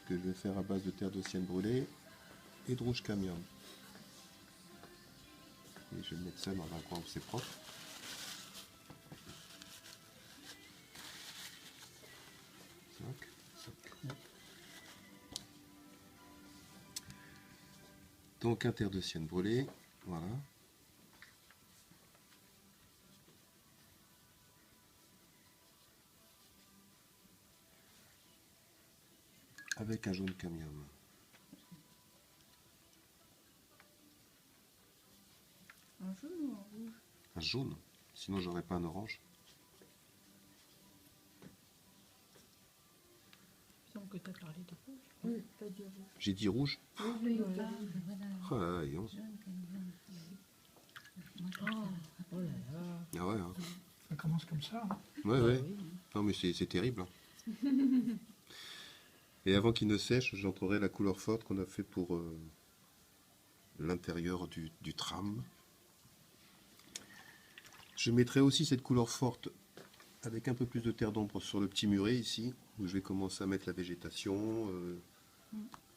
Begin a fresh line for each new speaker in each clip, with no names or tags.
que je vais faire à base de terre de sienne brûlée et de rouge camion. Et je vais mettre ça dans un coin où c'est propre. Tac, tac. Donc un terre de sienne brûlée, voilà. Avec un jaune camion.
Un jaune ou un rouge?
Un jaune, sinon j'aurais pas un orange.
Il semble que tu as parlé de rouge. Oui, tu as dit rouge.
J'ai dit rouge.
Oui,
Voilà.
Oh là là, dis donc.
Oh là là.
Ah ouais, hein.
Ça commence comme ça. Hein.
Ouais, ouais.
Oui.
Non mais c'est terrible. Hein. Et avant qu'il ne sèche, j'entrerai la couleur forte qu'on a fait pour l'intérieur du tram. Je mettrai aussi cette couleur forte avec un peu plus de terre d'ombre sur le petit muret ici, où je vais commencer à mettre la végétation,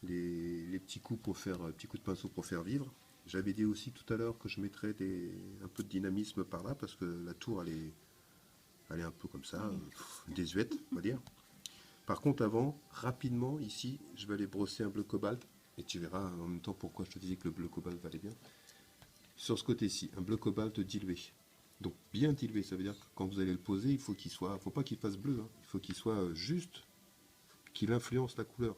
les petits coups pour faire, petits coups de pinceau pour faire vivre. J'avais dit aussi tout à l'heure que je mettrais un peu de dynamisme par là, parce que la tour elle est un peu comme ça, désuète, on va dire. Par contre, avant, rapidement, ici, je vais aller brosser un bleu cobalt, et tu verras en même temps pourquoi je te disais que le bleu cobalt valait bien. Sur ce côté-ci, un bleu cobalt dilué. Donc bien dilué, ça veut dire que quand vous allez le poser, il faut faut pas qu'il fasse bleu, hein. Il faut qu'il soit juste, qu'il influence la couleur.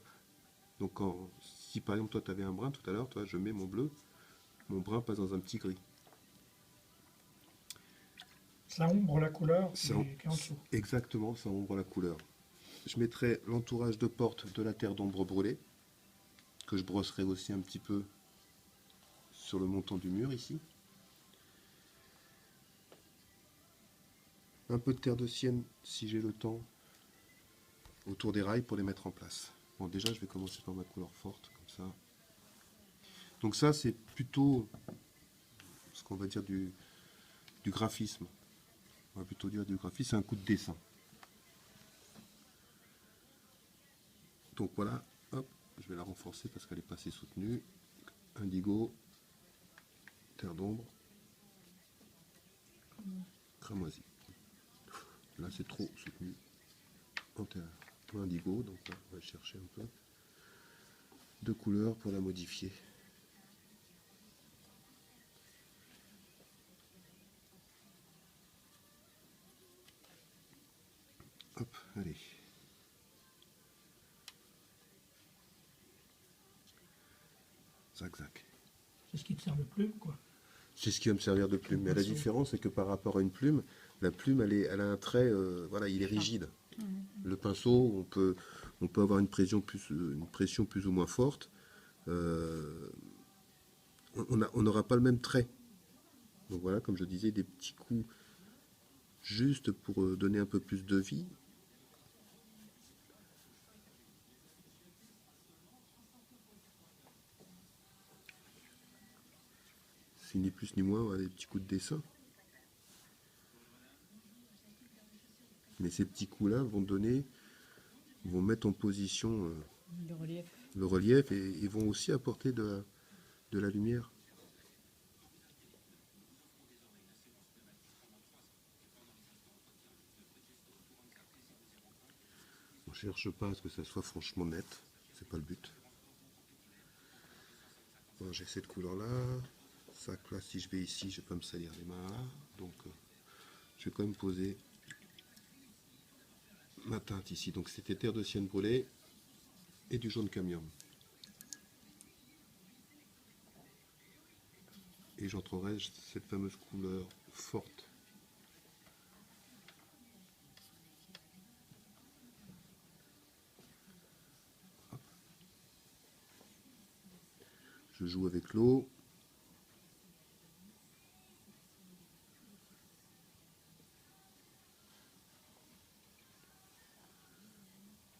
Donc si par exemple toi tu avais un brun tout à l'heure, toi je mets mon bleu, mon brun passe dans un petit gris.
Ça ombre la couleur qui
Ça,
est en dessous.
exactement, ça ombre la couleur. Je mettrai l'entourage de porte de la terre d'ombre brûlée, que je brosserai aussi un petit peu sur le montant du mur ici. Un peu de terre de sienne, si j'ai le temps, autour des rails pour les mettre en place. Bon, déjà, je vais commencer par ma couleur forte, comme ça. Donc ça, c'est plutôt ce qu'on va dire du graphisme. On va plutôt dire du graphisme, c'est un coup de dessin. Donc voilà, hop, je vais la renforcer parce qu'elle est pas assez soutenue. Indigo, terre d'ombre, cramoisi. Là, c'est trop soutenu en terre indigo, donc là, on va chercher un peu de couleur pour la modifier. Hop, allez. Zac, zac.
C'est ce qui te sert de plume, quoi.
C'est ce qui va me servir de plume. Mais la différence, c'est que par rapport à une plume, la plume, elle a un trait, voilà, il est rigide. Le pinceau, on peut avoir une pression plus ou moins forte. On n'aura pas le même trait. Donc voilà, comme je disais, des petits coups juste pour donner un peu plus de vie. C'est ni plus ni moins, voilà, des petits coups de dessin. Mais ces petits coups-là vont mettre en position le relief et vont aussi apporter de la lumière. On cherche pas à ce que ça soit franchement net, c'est pas le but. Bon, j'ai cette couleur-là. Ça, là, si je vais ici, je peux me salir les mains là. Donc, je vais quand même poser ma teinte ici. Donc, c'était terre de sienne brûlée et du jaune camion. Et j'entrerai cette fameuse couleur forte. Hop. Je joue avec l'eau.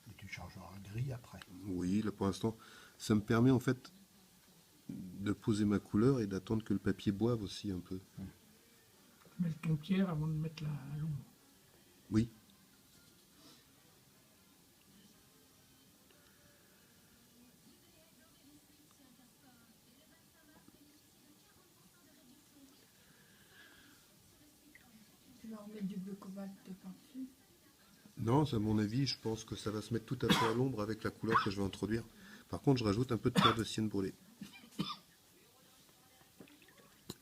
Et tu changeras gris après.
Oui, là pour l'instant, ça me permet en fait de poser ma couleur et d'attendre que le papier boive aussi un peu.
Mets le ton tiers avant de mettre l'ombre.
Oui.
mettre du bleu cobalt par-dessus.
Non, à mon avis, je pense que ça va se mettre tout à fait à l'ombre avec la couleur que je vais introduire. Par contre, je rajoute un peu de terre de sienne brûlée.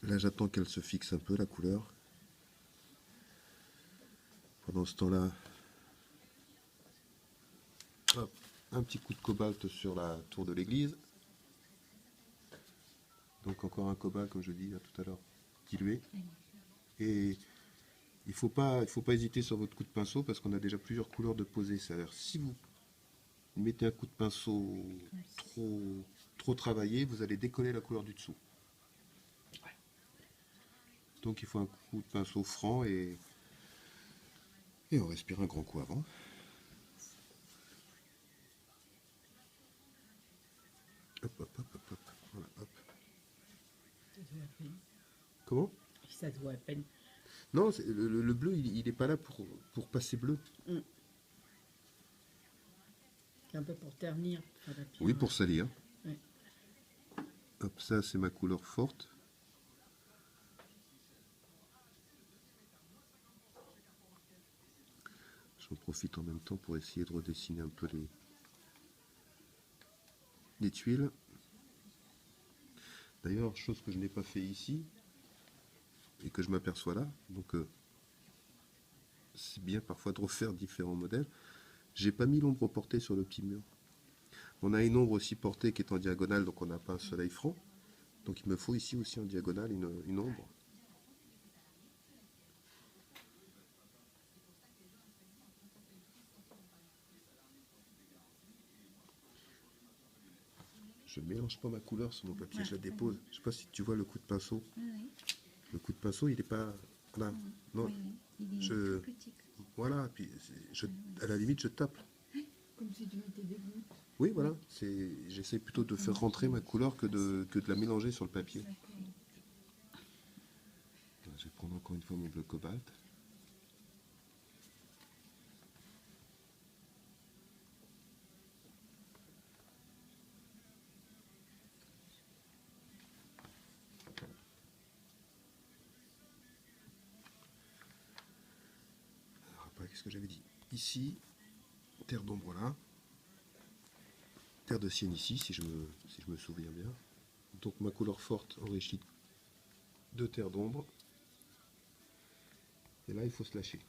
Là, j'attends qu'elle se fixe un peu, la couleur. Pendant ce temps-là, hop, un petit coup de cobalt sur la tour de l'église. Donc encore un cobalt, comme je dis là, tout à l'heure, dilué. Et il faut pas hésiter sur votre coup de pinceau parce qu'on a déjà plusieurs couleurs de poser. C'est-à-dire, si vous mettez un coup de pinceau trop travaillé, vous allez décoller la couleur du dessous. Donc il faut un coup de pinceau franc et on respire un grand coup avant. Hop, hop, hop, hop, hop. Voilà, hop.
Ça se voit à peine.
Comment?
Ça se voit à peine.
Non, le bleu, il n'est pas là pour passer bleu.
C'est un peu pour ternir. Pour la pierre.
Oui, pour salir.
Ouais.
Hop, ça c'est ma couleur forte. J'en profite en même temps pour essayer de redessiner un peu les tuiles. D'ailleurs, chose que je n'ai pas fait ici et que je m'aperçois là, donc c'est bien parfois de refaire différents modèles. J'ai pas mis l'ombre portée sur le petit mur. On a une ombre aussi portée qui est en diagonale, donc on n'a pas un soleil franc. Donc il me faut ici aussi en diagonale une ombre. Je ne mélange pas ma couleur sur mon papier, je la dépose. Je ne sais pas si tu vois le coup de pinceau.
Oui,
Le coup de pinceau, il n'est pas... Voilà. Non,
oui, il est
je...
tout petit.
Voilà, puis à la limite, je tape.
Comme si tu mettais des gouttes.
Oui, voilà. J'essaie plutôt de faire rentrer ma couleur que de la mélanger sur le papier. Je vais prendre encore une fois mon bleu cobalt. Alors après, qu'est-ce que j'avais dit? Ici, terre d'ombre là. Terre de sienne ici, si je me souviens bien. Donc ma couleur forte enrichie de terre d'ombre. Et là, il faut se lâcher.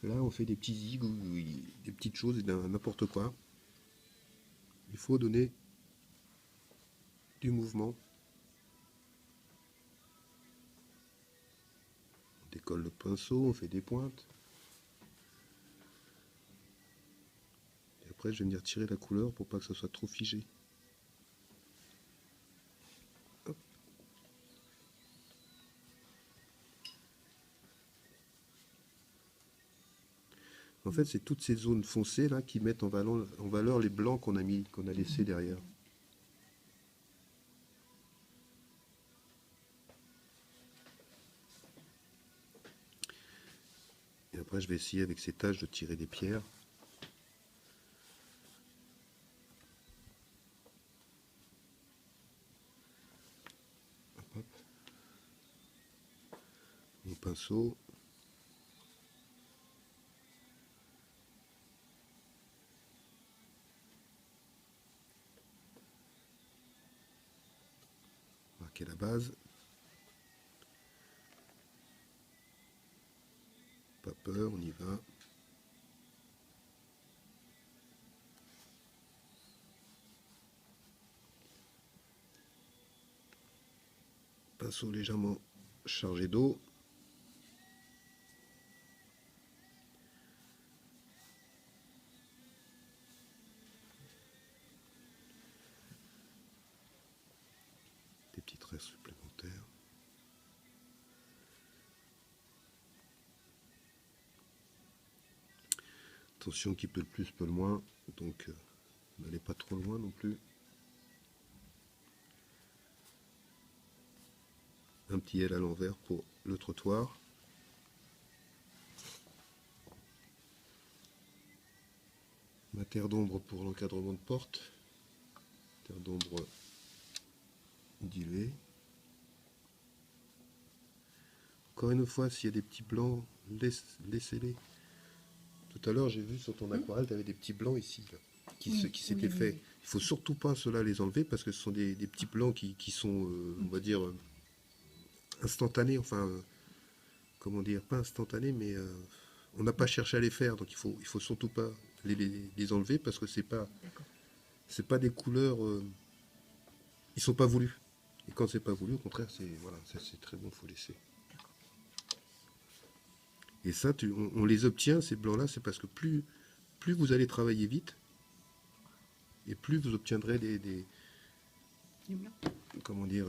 Là, on fait des petits zigs, des petites choses, n'importe quoi. Il faut donner du mouvement. On décolle le pinceau, on fait des pointes. Et après, je vais venir tirer la couleur pour pas que ce soit trop figé. Hop. En fait, c'est toutes ces zones foncées là qui mettent en valeur les blancs qu'on a laissés derrière. Et après, je vais essayer avec ces taches de tirer des pierres. Hop, hop. Mon pinceau. Marquer la base. Pas peur, on y va. Pinceau légèrement chargé d'eau. Des petits traits supplémentaires. Attention, qui peut le plus peut le moins, donc n'allez pas trop loin non plus. Un petit L à l'envers pour le trottoir. Ma terre d'ombre pour l'encadrement de porte. Terre d'ombre diluée. Encore une fois, s'il y a des petits blancs, laissez-les. Tout à l'heure, j'ai vu sur ton aquarelle, tu avais des petits blancs ici, là, qui s'étaient faits. Il faut surtout pas ceux-là les enlever parce que ce sont des petits blancs qui sont, on va dire, instantanés. Enfin, comment dire, pas instantanés, mais on n'a pas cherché à les faire. Donc il faut surtout pas les enlever parce que c'est pas des couleurs, ils sont pas voulus. Et quand c'est pas voulu, au contraire, c'est très bon, faut laisser. Et ça, on les obtient, ces blancs-là, c'est parce que plus vous allez travailler vite, et plus vous obtiendrez comment dire,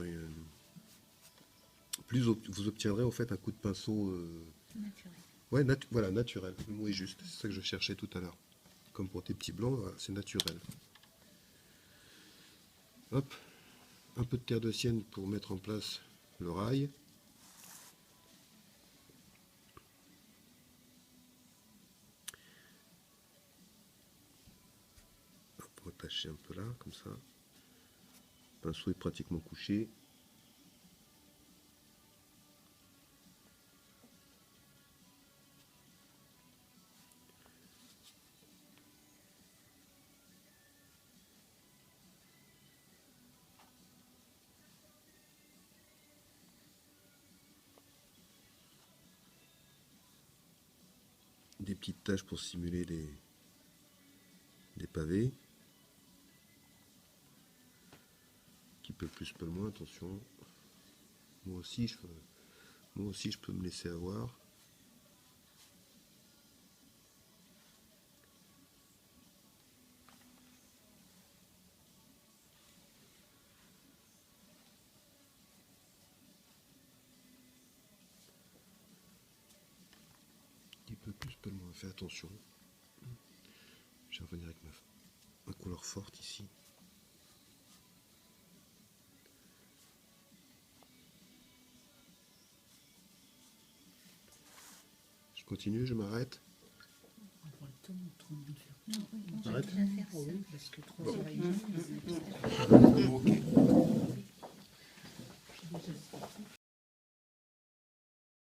plus vous obtiendrez en fait un coup de pinceau
Naturel.
ouais, voilà, naturel. Le mot est juste, c'est ça que je cherchais tout à l'heure. Comme pour tes petits blancs, voilà, c'est naturel. Hop, un peu de terre de sienne pour mettre en place le rail. Attacher un peu là, comme ça. Le pinceau est pratiquement couché. Des petites taches pour simuler des pavés. Qui peut plus, peut moins, attention. Moi aussi, je peux me laisser avoir. Qui peut plus, peut moins. Fais attention. Je vais revenir avec ma couleur forte ici. Je continue, je m'arrête.
On prend le temps, trop de faire.
Non, on va
Arrête.
déjà faire ça.
Oui, parce que 3
Bon.
heures et demie,
Ok.
j'ai déjà sorti.